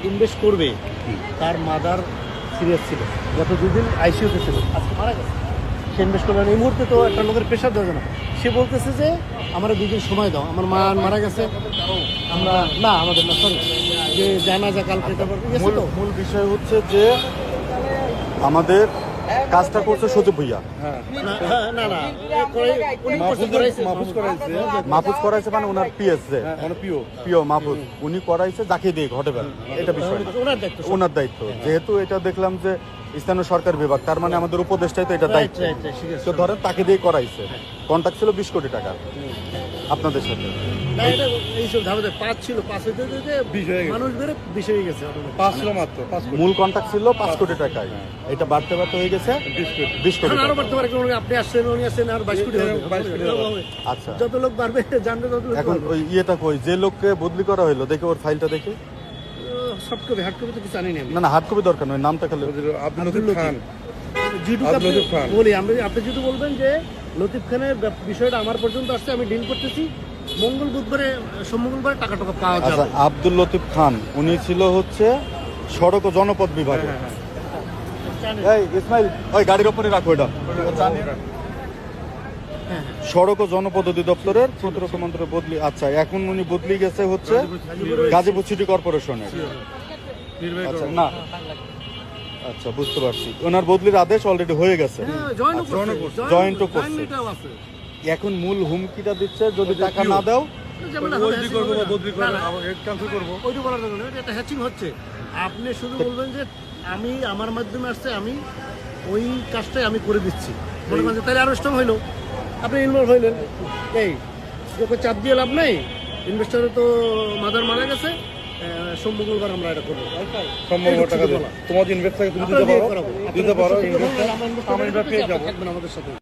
Invest করবে, তার mother serious ছিল, গত 2 দিন আইসিইউতে ছিল, আজকে মারা গেছে। সে ইনভেস্ট করবে না, এই মুহূর্তে তো একটা লোকের প্রেশার দেওয়া যায় না। সে বলতেছে যে আমার 2 দিন সময় দাও, আমার মা মারা গেছে, আমরা না আমাদের না সরি যে জানাজা কালকে মূল বিষয় হচ্ছে যে আমাদের কাজটা করছে সচিব ভুইয়া। না না মাহফুজ করাইছে মানে ওনার পিএস যে পিও মাহফুজ উনি করাইছে যাকে দিয়ে ঘটে বেড়া, এটা বিষয় না, ওনার দায়িত্ব। যেহেতু এটা দেখলাম যে স্থানীয় সরকার বিভাগ, তার মানে আমাদের উপদেষ্টাই তো এটা দায়িত্ব। তো ধরেন তাকে দিয়ে করাইছে, কন্ট্যাক্ট ছিল 20 কোটি টাকা আপনাদের সাথে। মূল কন্ট্যাক্ট ছিল 5 কোটি টাকায়, এটা বাড়তে বাড়তে হয়ে গেছে 20 কোটি। আপনি আসছেন, উনি আসছেন, আর 22 কোটি হবে। আচ্ছা, যত লোক বাড়বে জানবে তত লোক এখন ওই ইয়েটা কই, যে লোককে বদলি করা হইলো, দেখে ওর ফাইলটা দেখি। সফট কপি হার্ড কপি তো কিছু জানি না। না হার্ড কপি দরকার নয়, নামটা খালি আব্দুল খান বলি। আপনি যদি বলবেন যে লতিফ খানের বিষয়টা আমার পর্যন্ত আসছে, আমি ডিল করতেছি, মঙ্গল বুধবারে সোমমঙ্গলবারে টাকা পাওয়া যাবে। আচ্ছা, আব্দুল লতিফ খান উনি ছিল হচ্ছে সড়ক ও জনপথ বিভাগে। এই ইসমাইল, ওই গাড়ির উপরে রাখো এটা। সড়ক ও জনপথ অধিদপ্তরের প্রতিরক্ষা মন্ত্রী বদলি। আচ্ছা, এখন উনি বদলি গেছে হচ্ছে গাজীপুর সিটি কর্পোরেশনের। আচ্ছা না, আচ্ছা বুঝতে পারছি, ওনার বদলির আদেশ অলরেডি হয়ে গেছে, জয়েন্টও করছে। এখন মূল হুমকিটা দিচ্ছে যদি টাকা না দাও আপনি শুধু বলবেন যে আমি আমার মাধ্যমে আসছে, আমি ওই কাজটাই আমি করে দিচ্ছি, মনে করেন তাহলে আরো স্ট্রং হইলো, আপনি ইনভলভ হইলেন। এই চাপ দিয়ে লাভ নেই, ইনভেস্টারে তো মাদার মারা গেছে, সোম মঙ্গলবার আমরা এটা করবো। তোমার ইনভেস্ট থাকে তুমি দিতে পারো, আমাদের সাথে।